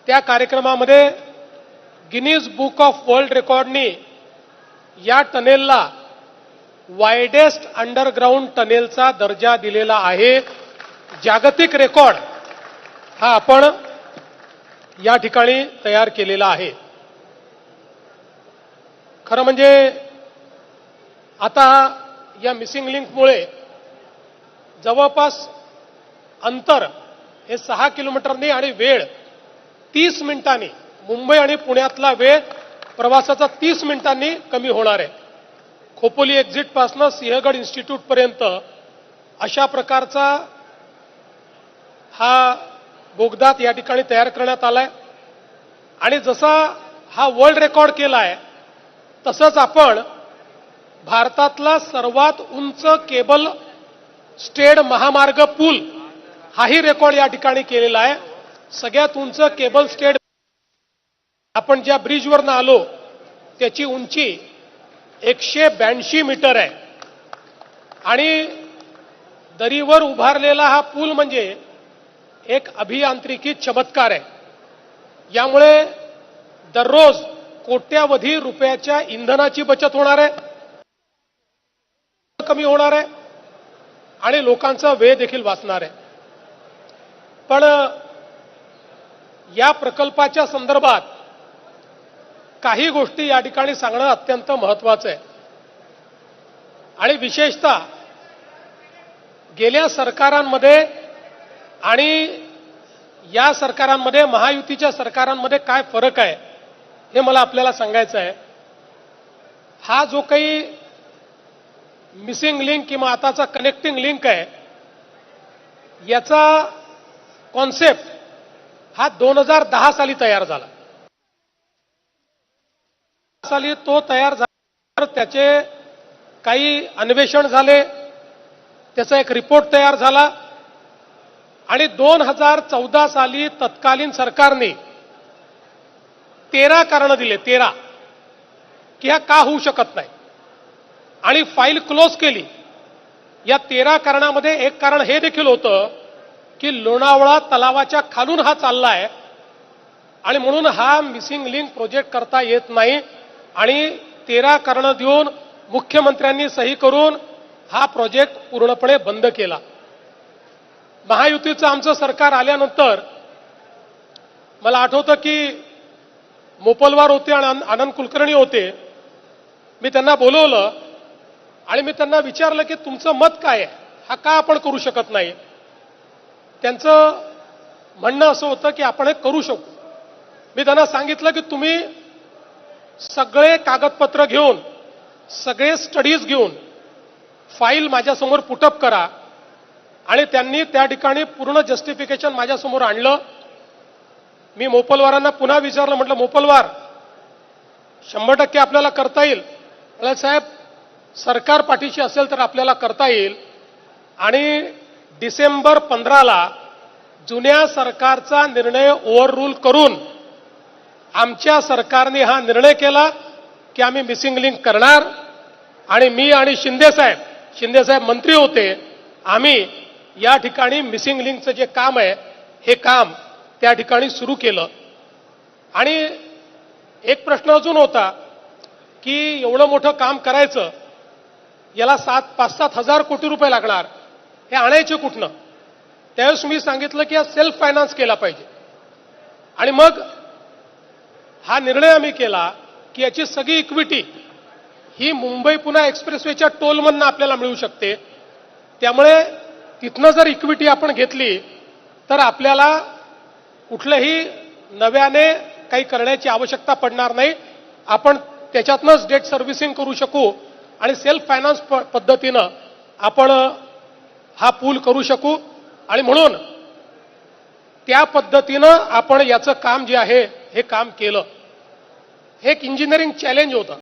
त्या कार्यक्रमामध्ये Guinness book of world रेकॉर्डनी या टनेलला वायडेस्ट अंडरग्राउंड टनेलचा दर्जा दिलेला आहे। जागतिक रेकॉर्ड हा आपण या ठिकाणी तयार केलेला आहे। खरं म्हणजे आता या मिसिंग लिंकमुळे जवळपास अंतर हे 6 किलोमीटरनी आणि वेळ 30 मिनिटांनी, मुंबई आणि पुण्यातला वेळ प्रवासाचा 30 मिनिटांनी कमी होणार आहे। खोपोली एक्झिट पासून सिंहगड इन्स्टिट्यूट पर्यंत अशा प्रकारचा हा बोगदा या ठिकाणी तयार करण्यात आलाय आणि जसा हा वर्ल्ड रेकॉर्ड केलाय तसंच आपण भारतातला सर्वात उंच केबल स्टेड महामार्ग पूल हाही रेकॉर्ड या ठिकाणी केलेला आहे। सगळ्यात उंच केबल स्टेड आपण ज्या ब्रिजवरनं आलो त्याची उंची 182 मीटर आहे आणि दरीवर उभारलेला हा पूल म्हणजे एक अभियांत्रिकी चमत्कार आहे। यामुळे दररोज कोट्यावधी रुपयाच्या इंधनाची बचत होणार आहे, कमी होणार आहे आणि लोकांचा वेळ देखील वाचणार आहे। पण या प्रकल्पाच्या संदर्भात काही गोष्टी या ठिकाणी सांगणं अत्यंत महत्त्वाचं आहे आणि विशेषतः गेल्या सरकारांमध्ये आणि या सरकारांमध्ये, महायुतीच्या सरकारांमध्ये काय फरक आहे हे मला आपल्याला सांगायचं आहे। हा जो काही मिसिंग लिंक किंवा आताचा कनेक्टिंग लिंक आहे याचा कॉन्सेप्ट हा 2010 साली तयार झाला। साली तो तयार झाला, त्याचे काही अन्वेषण झाले, त्याचा एक रिपोर्ट तयार झाला आणि 2014 साली तत्कालीन सरकारने 13 कारणं दिले, 13 की हा का होऊ शकत नाही आणि फाईल क्लोज केली। या 13 कारणामध्ये एक कारण हे देखील होतं की लोणावळा तलावाच्या खालून हा चाललाय आणि म्हणून हा मिसिंग लिंक प्रोजेक्ट करता येत नाही आणि 13 कारणं देऊन मुख्यमंत्र्यांनी सही करून हा प्रोजेक्ट पूर्णपणे बंद केला। महायुतीचं आमचं सरकार आल्यानंतर मला आठवतं की मोपलवार होते आणि आनंद कुलकर्णी होते। मी त्यांना बोलवलं आणि मी त्यांना विचारलं की तुमचं मत काय आहे, हा का आपण करू शकत नाही। त्यांचं म्हणणं असं होतं की आपण हे करू शकू। मी त्यांना सांगितलं की तुम्ही सगळे कागदपत्र घेऊन, सगळे स्टडीज घेऊन फाईल माझ्यासमोर पुटअप करा आणि त्यांनी त्या ठिकाणी पूर्ण जस्टिफिकेशन माझ्यासमोर आणलं। मी मोपलवारांना पुन्हा विचारलं, म्हटलं मोपलवार 100% आपल्याला करता येईल? म्हणाले साहेब सरकार पाठीशी असेल तर आपल्याला करता येईल आणि डिसेंबर 15ला जुन्या सरकारचा निर्णय ओव्हररूल करून आमच्या सरकारने हा निर्णय केला की आम्ही मिसिंग लिंक करणार आणि मी आणि शिंदेसाहेब मंत्री होते, आम्ही या ठिकाणी मिसिंग लिंकचं जे काम आहे हे काम त्या ठिकाणी सुरू केलं। आणि एक प्रश्न अजून होता की एवढं मोठं काम करायचं याला 5-7 हजार कोटी रुपये लागणार, हे आणायचे कुठनं? त्यावेळेस मी सांगितलं की हा सेल्फ फायनान्स केला पाहिजे आणि मग हा निर्णय आम्ही केला की याची सगळी इक्विटी ही मुंबई पुणे एक्सप्रेसवेच्या टोलमधनं आपल्याला मिळू शकते। त्यामुळे तिथनं जर इक्विटी आपण घेतली तर आपल्याला कुठल्याही नव्याने काही करण्याची आवश्यकता पडणार नाही। आपण त्याच्यातनंच डेट सर्व्हिसिंग करू शकू आणि सेल्फ फायनान्स पद्धतीनं आपण हा पूल करू शकू आणि म्हणून त्या पद्धतीनं आपण याचं काम जे आहे हे काम केलं। हे एक इंजिनिअरिंग चॅलेंज होतं।